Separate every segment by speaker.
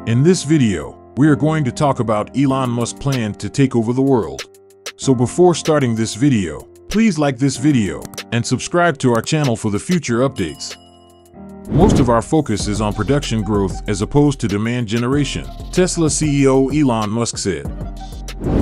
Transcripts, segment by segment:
Speaker 1: In this video, we are going to talk about Elon Musk's plan to take over the world. So before starting this video, please like this video and subscribe to our channel for the future updates. Most of our focus is on production growth as opposed to demand generation, Tesla CEO Elon Musk said.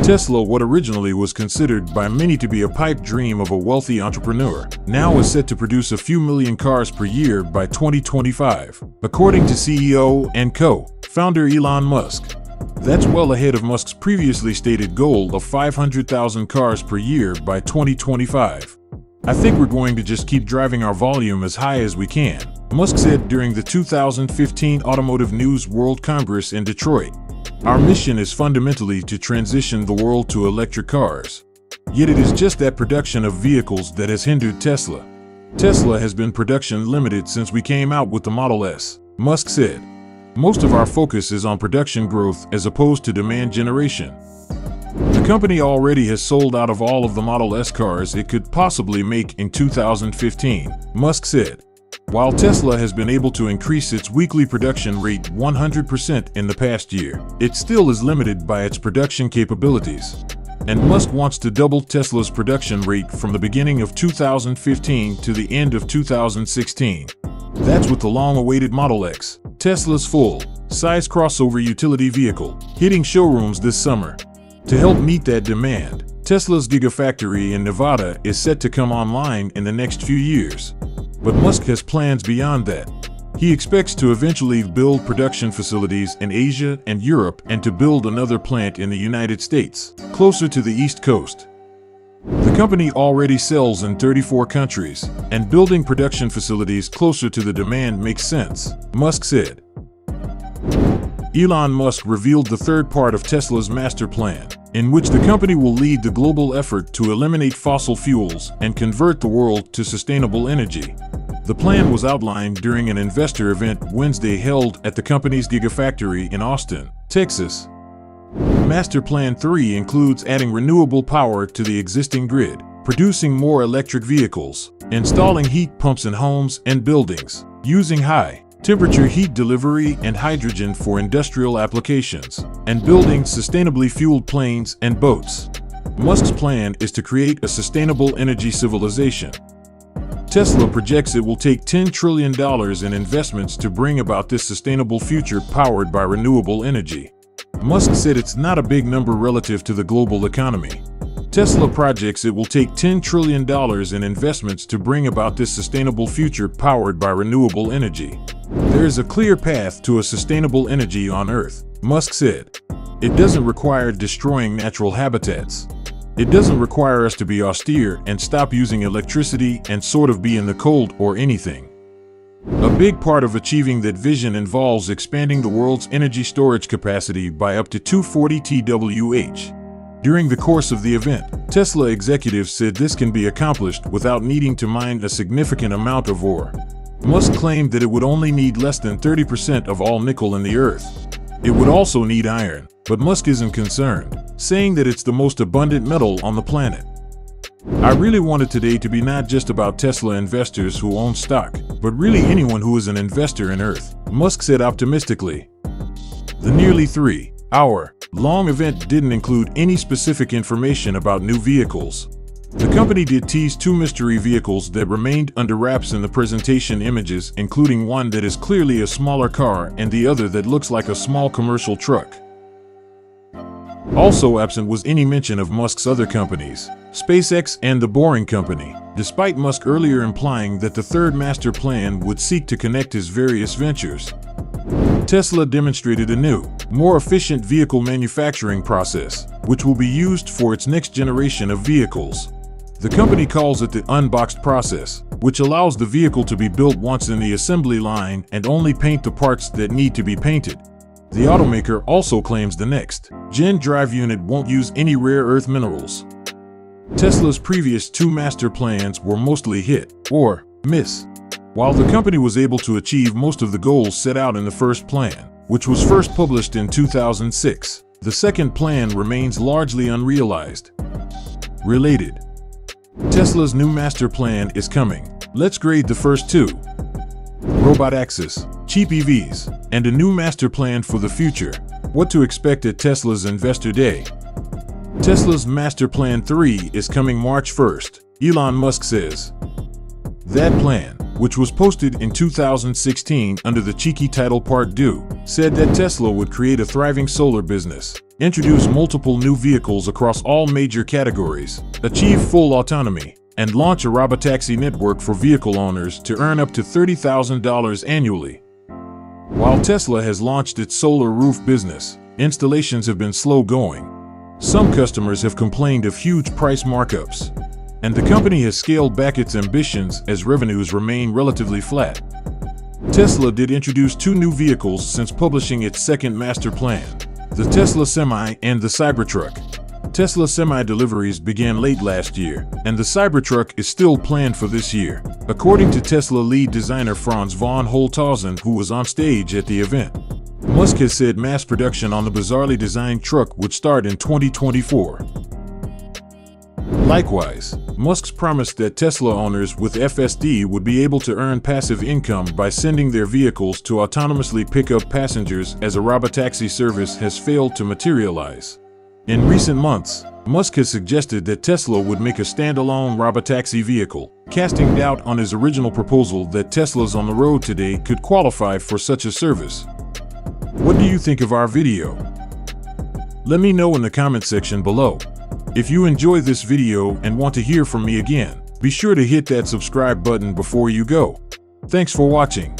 Speaker 1: Tesla, what originally was considered by many to be a pipe dream of a wealthy entrepreneur, now is set to produce a few million cars per year by 2025, according to CEO and co-founder Elon Musk. That's well ahead of Musk's previously stated goal of 500,000 cars per year by 2025. I think we're going to just keep driving our volume as high as we can, Musk said during the 2015 Automotive News World Congress in Detroit. Our mission is fundamentally to transition the world to electric cars. Yet it is just that production of vehicles that has hindered Tesla. Tesla has been production limited since we came out with the Model S, Musk said. Most of our focus is on production growth as opposed to demand generation. The company already has sold out of all of the Model S cars it could possibly make in 2015, Musk said. While Tesla has been able to increase its weekly production rate 100% in the past year, it still is limited by its production capabilities. And Musk wants to double Tesla's production rate from the beginning of 2015 to the end of 2016. That's with the long-awaited Model X, Tesla's full-size crossover utility vehicle, hitting showrooms this summer. To help meet that demand, Tesla's Gigafactory in Nevada is set to come online in the next few years. But Musk has plans beyond that. He expects to eventually build production facilities in Asia and Europe and to build another plant in the United States, closer to the East Coast. The company already sells in 34 countries, and building production facilities closer to the demand makes sense, Musk said. Elon Musk revealed the third part of Tesla's master plan, in which the company will lead the global effort to eliminate fossil fuels and convert the world to sustainable energy. The plan was outlined during an investor event Wednesday held at the company's Gigafactory in Austin, Texas. Master Plan 3 includes adding renewable power to the existing grid, producing more electric vehicles, installing heat pumps in homes and buildings, using high-temperature heat delivery and hydrogen for industrial applications, and building sustainably fueled planes and boats. Musk's plan is to create a sustainable energy civilization. Tesla projects it will take $10 trillion in investments to bring about this sustainable future powered by renewable energy. Musk said it's not a big number relative to the global economy. Tesla projects it will take $10 trillion in investments to bring about this sustainable future powered by renewable energy. There is a clear path to a sustainable energy on Earth, Musk said. It doesn't require destroying natural habitats. It doesn't require us to be austere and stop using electricity and sort of be in the cold or anything. A big part of achieving that vision involves expanding the world's energy storage capacity by up to 240 TWh. During the course of the event, Tesla executives said this can be accomplished without needing to mine a significant amount of ore. Musk claimed that it would only need less than 30% of all nickel in the Earth. It would also need iron, but Musk isn't concerned, saying that it's the most abundant metal on the planet. I really wanted today to be not just about Tesla investors who own stock, but really anyone who is an investor in Earth, Musk said optimistically. The nearly 3-hour-long event didn't include any specific information about new vehicles. The company did tease two mystery vehicles that remained under wraps in the presentation images, including one that is clearly a smaller car and the other that looks like a small commercial truck. Also absent was any mention of Musk's other companies, SpaceX and The Boring Company, despite Musk earlier implying that the third master plan would seek to connect his various ventures. Tesla demonstrated a new, more efficient vehicle manufacturing process, which will be used for its next generation of vehicles. The company calls it the unboxed process, which allows the vehicle to be built once in the assembly line and only paint the parts that need to be painted. The automaker also claims the next-gen drive unit won't use any rare earth minerals. Tesla's previous two master plans were mostly hit or miss. While the company was able to achieve most of the goals set out in the first plan, which was first published in 2006, the second plan remains largely unrealized. Related. Tesla's new master plan is coming. Let's grade the first two. robot access, cheap EVs, and a new master plan for the future. What to expect at Tesla's Investor Day. Tesla's Master Plan 3 is coming March 1st, Elon Musk says. That plan, which was posted in 2016 under the cheeky title Part 2, said that Tesla would create a thriving solar business, introduce multiple new vehicles across all major categories, achieve full autonomy, and launch a robotaxi network for vehicle owners to earn up to $30,000 annually. While Tesla has launched its solar roof business, installations have been slow going. Some customers have complained of huge price markups, and the company has scaled back its ambitions as revenues remain relatively flat. Tesla did introduce two new vehicles since publishing its second master plan, the Tesla Semi and the Cybertruck. Tesla Semi deliveries began late last year, and the Cybertruck is still planned for this year, according to Tesla lead designer Franz von Holthausen, who was on stage at the event. Musk has said mass production on the bizarrely designed truck would start in 2024. Likewise, Musk's promised that Tesla owners with FSD would be able to earn passive income by sending their vehicles to autonomously pick up passengers as a robotaxi service has failed to materialize. In recent months, Musk has suggested that Tesla would make a standalone robotaxi vehicle, casting doubt on his original proposal that Teslas on the road today could qualify for such a service. What do you think of our video? Let me know in the comment section below. If you enjoyed this video and want to hear from me again, be sure to hit that subscribe button before you go. Thanks for watching.